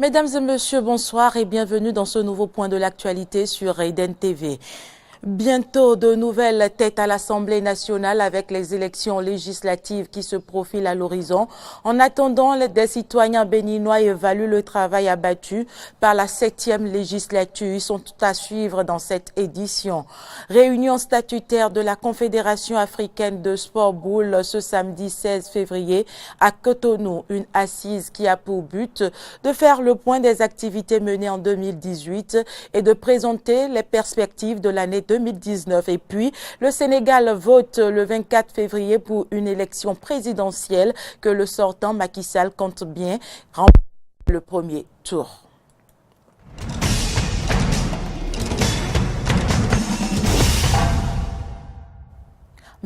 Mesdames et messieurs, bonsoir et bienvenue dans ce nouveau point de l'actualité sur Eden TV. Bientôt de nouvelles têtes à l'Assemblée nationale avec les élections législatives qui se profilent à l'horizon. En attendant, des citoyens béninois évaluent le travail abattu par la 7e législature. Ils sont à suivre dans cette édition. Réunion statutaire de la Confédération africaine de sport boule ce samedi 16 février à Cotonou. Une assise qui a pour but de faire le point des activités menées en 2018 et de présenter les perspectives de l'année 2019. Et puis, le Sénégal vote le 24 février pour une élection présidentielle que le sortant Macky Sall compte bien remporter le premier tour.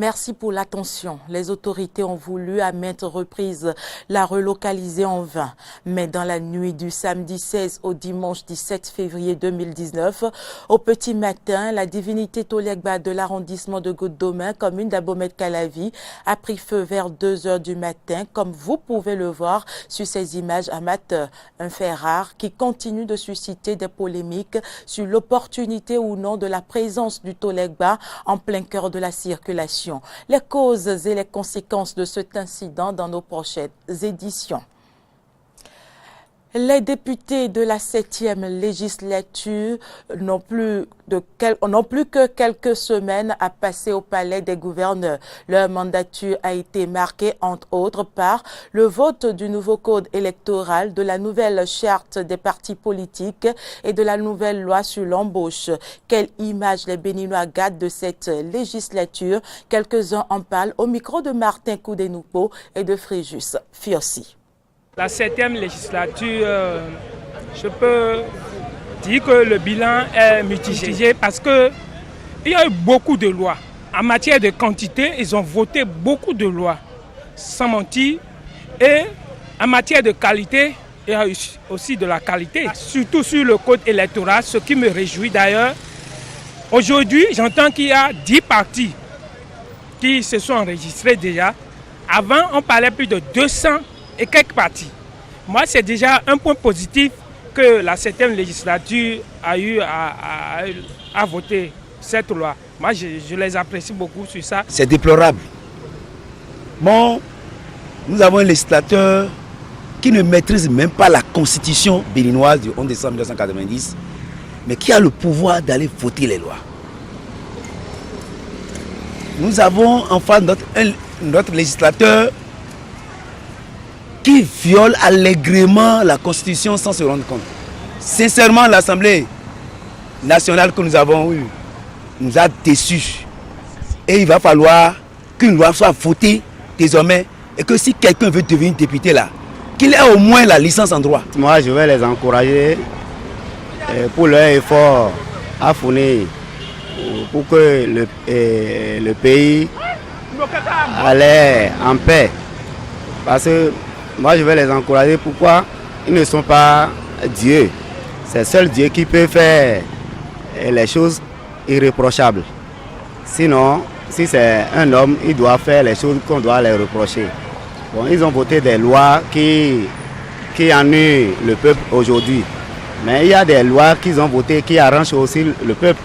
Merci pour l'attention. Les autorités ont voulu à maintes reprises la relocaliser en vain. Mais dans la nuit du samedi 16 au dimanche 17 février 2019, au petit matin, la divinité Tolegba de l'arrondissement de Goudomin, commune d'Abomet-Calavi, a pris feu vers 2 heures du matin, comme vous pouvez le voir sur ces images amateurs. Un fait rare qui continue de susciter des polémiques sur l'opportunité ou non de la présence du Tolegba en plein cœur de la circulation. Les causes et les conséquences de cet incident dans nos prochaines éditions. Les députés de la 7e législature n'ont plus que quelques semaines à passer au palais des gouverneurs. Leur mandature a été marquée, entre autres, par le vote du nouveau code électoral, de la nouvelle charte des partis politiques et de la nouvelle loi sur l'embauche. Quelle image les Béninois gardent de cette législature? Quelques-uns en parlent au micro de Martin Koudenoupo et de Fréjus Fiossi. La 7e législature, je peux dire que le bilan est mitigé parce qu'il y a eu beaucoup de lois. En matière de quantité, ils ont voté beaucoup de lois, sans mentir. Et en matière de qualité, il y a eu aussi de la qualité, surtout sur le code électoral, ce qui me réjouit d'ailleurs. Aujourd'hui, j'entends qu'il y a 10 partis qui se sont enregistrés déjà. Avant, on parlait plus de 200 et quelques partis. Moi, c'est déjà un point positif que la 7e législature a eu à voter cette loi. Moi, je les apprécie beaucoup sur ça. C'est déplorable. Bon, nous avons un législateur qui ne maîtrise même pas la constitution béninoise du 11 décembre 1990, mais qui a le pouvoir d'aller voter les lois. Nous avons en face notre législateur qui viole allègrement la Constitution sans se rendre compte. Sincèrement, l'Assemblée nationale que nous avons eue nous a déçus. Et il va falloir qu'une loi soit votée désormais et que si quelqu'un veut devenir député là, qu'il ait au moins la licence en droit. Moi, je vais les encourager pour leur effort à fournir pour que le pays allait en paix. Parce que moi, je vais les encourager. Pourquoi? Ils ne sont pas Dieu. C'est seul Dieu qui peut faire les choses irréprochables. Sinon, si c'est un homme, il doit faire les choses qu'on doit les reprocher. Bon, ils ont voté des lois qui ennuient le peuple aujourd'hui. Mais il y a des lois qu'ils ont votées qui arrangent aussi le peuple.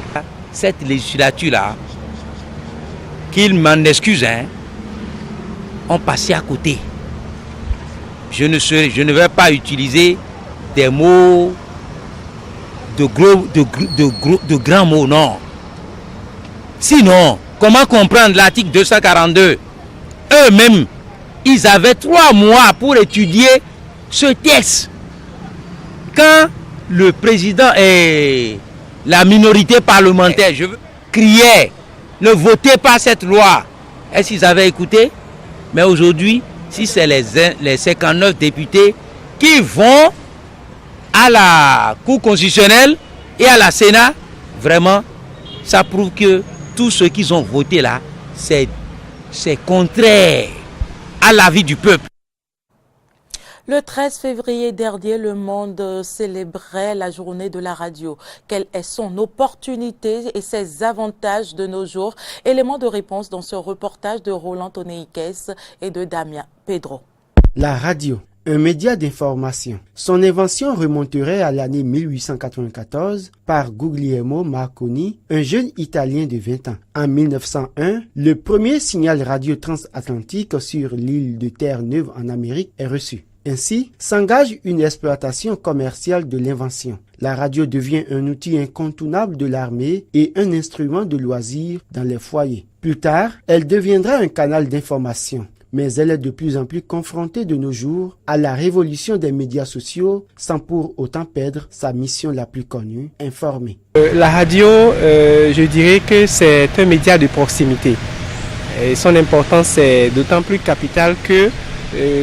Cette législature-là, qu'ils m'en excusent, ont passé à côté. Je ne vais pas utiliser des mots de grands mots, non. Sinon, comment comprendre l'article 242? Eux-mêmes, ils avaient 3 mois pour étudier ce texte. Quand le président et la minorité parlementaire criaient, ne votez pas cette loi, est-ce qu'ils avaient écouté? Mais aujourd'hui, si c'est les 59 députés qui vont à la Cour constitutionnelle et à la Sénat, vraiment, ça prouve que tout ce qu'ils ont voté là, c'est contraire à l'avis du peuple. Le 13 février dernier, le monde célébrait la journée de la radio. Quelle est son opportunité et ses avantages de nos jours? Élément de réponse dans ce reportage de Roland Toneikes et de Damien Pedro. La radio un média d'information. Son invention remonterait à l'année 1894 par Guglielmo Marconi, un jeune Italien de 20 ans. En 1901, le premier signal radio transatlantique sur l'île de Terre-Neuve en Amérique est reçu. Ainsi, s'engage une exploitation commerciale de l'invention. La radio devient un outil incontournable de l'armée et un instrument de loisir dans les foyers. Plus tard, elle deviendra un canal d'information. Mais elle est de plus en plus confrontée de nos jours à la révolution des médias sociaux sans pour autant perdre sa mission la plus connue, informer. La radio, je dirais que c'est un média de proximité. Et son importance est d'autant plus capitale que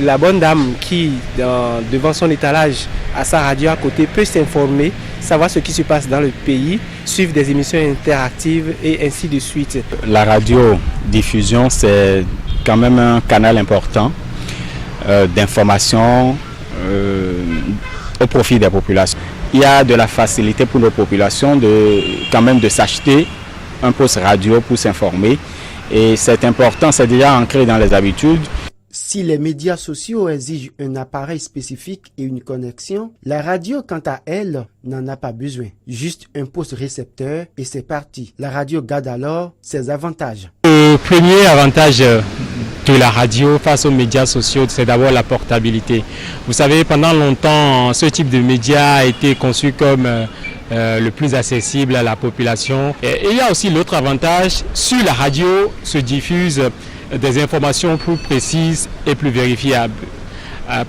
la bonne dame qui, devant son étalage, a sa radio à côté, peut s'informer, savoir ce qui se passe dans le pays, suivre des émissions interactives et ainsi de suite. La radiodiffusion, c'est quand même un canal important d'information au profit des populations. Il y a de la facilité pour nos populations de s'acheter un poste radio pour s'informer. Et c'est important, c'est déjà ancré dans les habitudes. Si les médias sociaux exigent un appareil spécifique et une connexion, la radio, quant à elle, n'en a pas besoin. Juste un poste récepteur et c'est parti. La radio garde alors ses avantages. Le premier avantage de la radio face aux médias sociaux, c'est d'abord la portabilité. Vous savez, pendant longtemps, ce type de média a été conçu comme le plus accessible à la population. Et il y a aussi l'autre avantage, sur la radio se diffusent des informations plus précises et plus vérifiables.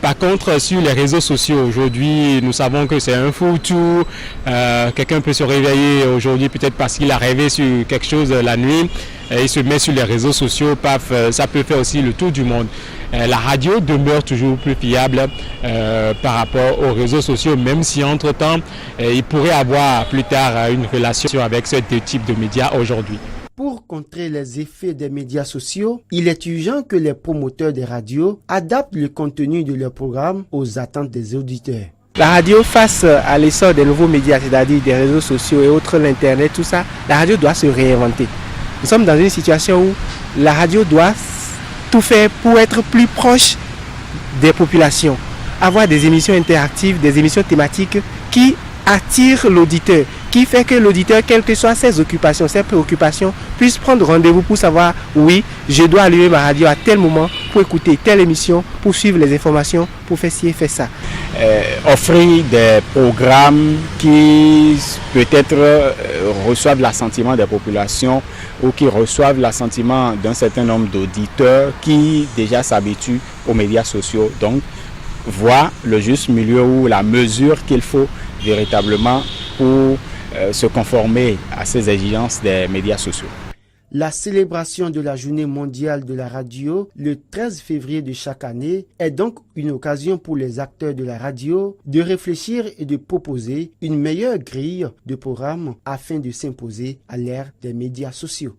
Par contre, sur les réseaux sociaux, aujourd'hui, nous savons que c'est un fourre-tout. Quelqu'un peut se réveiller aujourd'hui peut-être parce qu'il a rêvé sur quelque chose la nuit. Et il se met sur les réseaux sociaux, paf, ça peut faire aussi le tour du monde. La radio demeure toujours plus fiable par rapport aux réseaux sociaux, même si entre-temps, il pourrait avoir plus tard une relation avec ce type de médias aujourd'hui. Pour contrer les effets des médias sociaux, il est urgent que les promoteurs des radios adaptent le contenu de leurs programmes aux attentes des auditeurs. La radio, face à l'essor des nouveaux médias, c'est-à-dire des réseaux sociaux et autres, l'Internet, tout ça, la radio doit se réinventer. Nous sommes dans une situation où la radio doit tout faire pour être plus proche des populations, avoir des émissions interactives, des émissions thématiques qui attirent l'auditeur, qui fait que l'auditeur, quelles que soient ses occupations, ses préoccupations, puisse prendre rendez-vous pour savoir, oui, je dois allumer ma radio à tel moment pour écouter telle émission, pour suivre les informations, pour faire ci et faire ça. Offrir des programmes qui peut-être reçoivent l'assentiment des populations ou qui reçoivent l'assentiment d'un certain nombre d'auditeurs qui déjà s'habituent aux médias sociaux. Donc, voir le juste milieu ou la mesure qu'il faut véritablement pour se conformer à ces exigences des médias sociaux. La célébration de la Journée mondiale de la radio le 13 février de chaque année est donc une occasion pour les acteurs de la radio de réfléchir et de proposer une meilleure grille de programmes afin de s'imposer à l'ère des médias sociaux.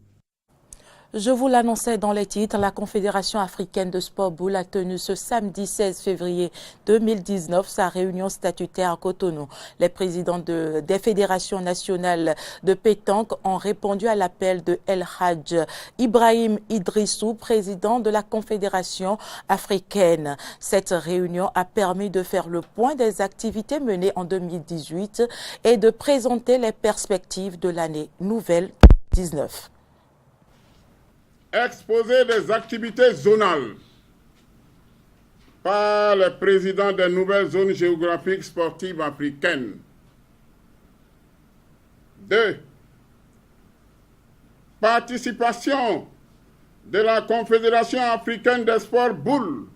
Je vous l'annonçais dans les titres, la Confédération africaine de sport boule a tenu ce samedi 16 février 2019 sa réunion statutaire à Cotonou. Les présidents des fédérations nationales de pétanque ont répondu à l'appel de El Hadj Ibrahim Idrissou, président de la Confédération africaine. Cette réunion a permis de faire le point des activités menées en 2018 et de présenter les perspectives de l'année nouvelle 2019. Exposer des activités zonales par les présidents des nouvelles zones géographiques sportives africaines. 2. Participation de la Confédération africaine des sports boules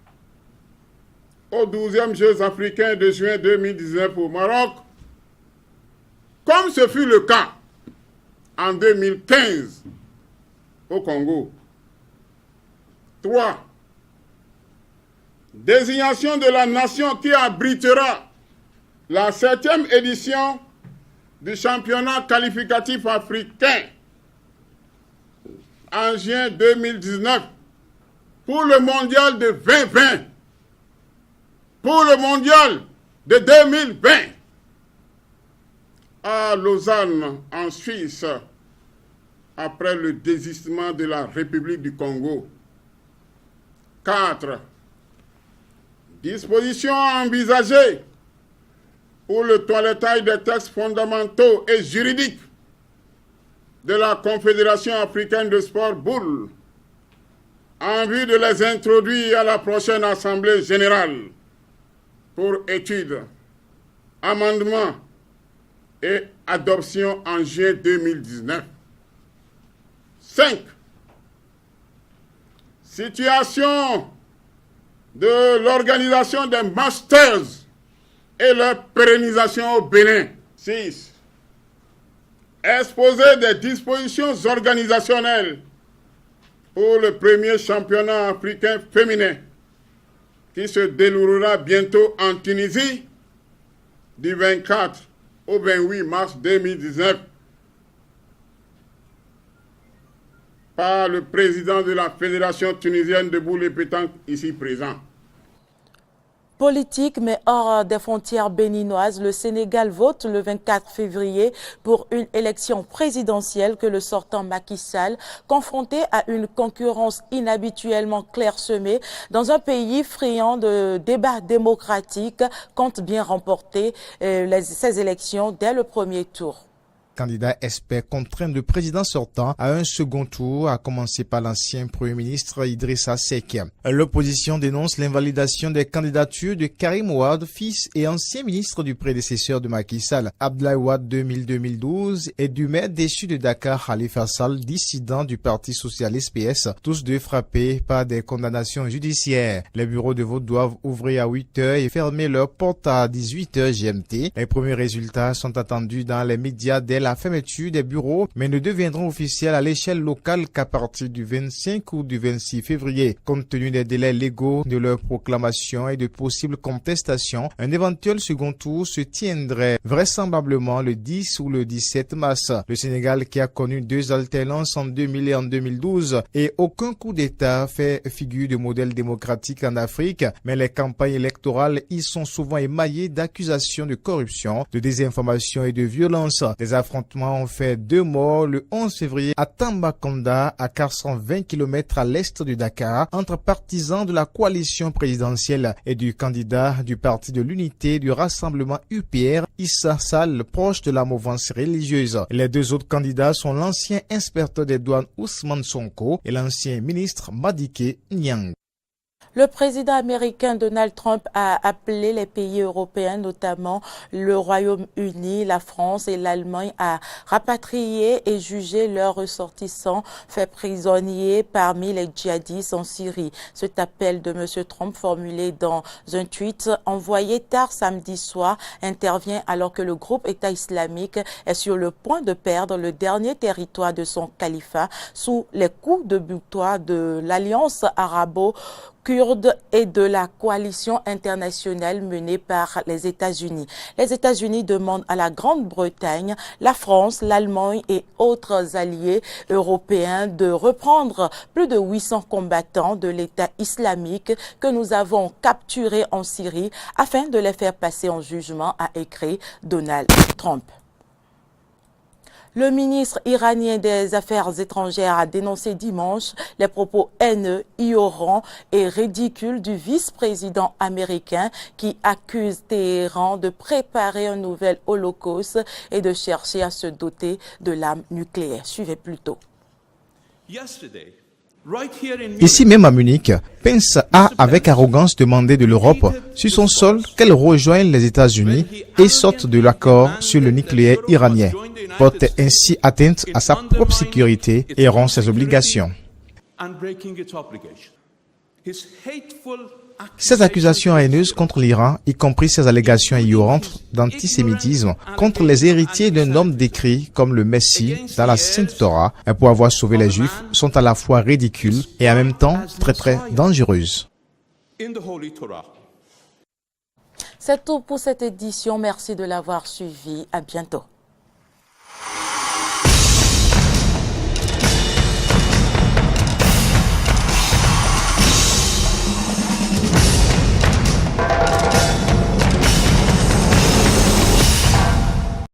aux 12e Jeux africains de juin 2019 au Maroc, comme ce fut le cas en 2015 au Congo. 3. Désignation de la nation qui abritera la 7e édition du championnat qualificatif africain en juin 2019 pour le mondial de 2020, pour le mondial de 2020 à Lausanne en Suisse après le désistement de la République du Congo. 4. Dispositions envisagées pour le toilettage des textes fondamentaux et juridiques de la Confédération africaine de sport boule en vue de les introduire à la prochaine Assemblée générale pour étude, amendement et adoption en juin 2019. 5. Situation de l'organisation des Masters et leur pérennisation au Bénin. 6. Exposer des dispositions organisationnelles pour le premier championnat africain féminin qui se déroulera bientôt en Tunisie du 24 au 28 mars 2019 par le président de la Fédération tunisienne de boules et pétanque ici présent. Politique, mais hors des frontières béninoises, le Sénégal vote le 24 février pour une élection présidentielle que le sortant Macky Sall, confronté à une concurrence inhabituellement clairsemée dans un pays friand de débats démocratiques, compte bien remporter ces élections dès le premier tour. Candidat espère contraindre le président sortant à un second tour, à commencer par l'ancien Premier ministre Idrissa Seck. L'opposition dénonce l'invalidation des candidatures de Karim Wade, fils et ancien ministre du prédécesseur de Macky Sall, Abdoulaye Wade 2000-2012, et du maire déchu de Dakar, Khalifa Sall, dissident du Parti socialiste PS, tous deux frappés par des condamnations judiciaires. Les bureaux de vote doivent ouvrir à 8h et fermer leurs portes à 18h GMT. Les premiers résultats sont attendus dans les médias dès la fermeture des bureaux, mais ne deviendront officiels à l'échelle locale qu'à partir du 25 ou du 26 février. Compte tenu des délais légaux de leur proclamation et de possibles contestations, un éventuel second tour se tiendrait vraisemblablement le 10 ou le 17 mars. Le Sénégal, qui a connu 2 alternances en 2000 et en 2012, et aucun coup d'État fait figure de modèle démocratique en Afrique, mais les campagnes électorales y sont souvent émaillées d'accusations de corruption, de désinformation et de violence. Des affrontements ont fait 2 morts le 11 février à Tambacounda, à 420 km à l'est de Dakar, entre partisans de la coalition présidentielle et du candidat du Parti de l'Unité du Rassemblement UPR, Issa Sall, proche de la mouvance religieuse. Les 2 autres candidats sont l'ancien inspecteur des douanes Ousmane Sonko et l'ancien ministre Madické Niang. Le président américain Donald Trump a appelé les pays européens, notamment le Royaume-Uni, la France et l'Allemagne, à rapatrier et juger leurs ressortissants faits prisonniers parmi les djihadistes en Syrie. Cet appel de M. Trump, formulé dans un tweet envoyé tard samedi soir, intervient alors que le groupe État islamique est sur le point de perdre le dernier territoire de son califat sous les coups de boutoir de l'Alliance arabo-kurde et de la coalition internationale menée par les États-Unis. Les États-Unis demandent à la Grande-Bretagne, la France, l'Allemagne et autres alliés européens de reprendre plus de 800 combattants de l'État islamique que nous avons capturés en Syrie afin de les faire passer en jugement, a écrit Donald Trump. Le ministre iranien des Affaires étrangères a dénoncé dimanche les propos haineux, ignorants et ridicules du vice-président américain qui accuse Téhéran de préparer un nouvel holocauste et de chercher à se doter de l'arme nucléaire. Suivez plutôt. Ici même à Munich, Pence a avec arrogance demandé de l'Europe, sur son sol, qu'elle rejoigne les États-Unis et sorte de l'accord sur le nucléaire iranien, porte ainsi atteinte à sa propre sécurité et rompt ses obligations. Ces accusations haineuses contre l'Iran, y compris ces allégations ignorantes d'antisémitisme contre les héritiers d'un homme décrit comme le Messie dans la Sainte Torah, pour avoir sauvé les Juifs, sont à la fois ridicules et en même temps très dangereuses. C'est tout pour cette édition. Merci de l'avoir suivi. À bientôt.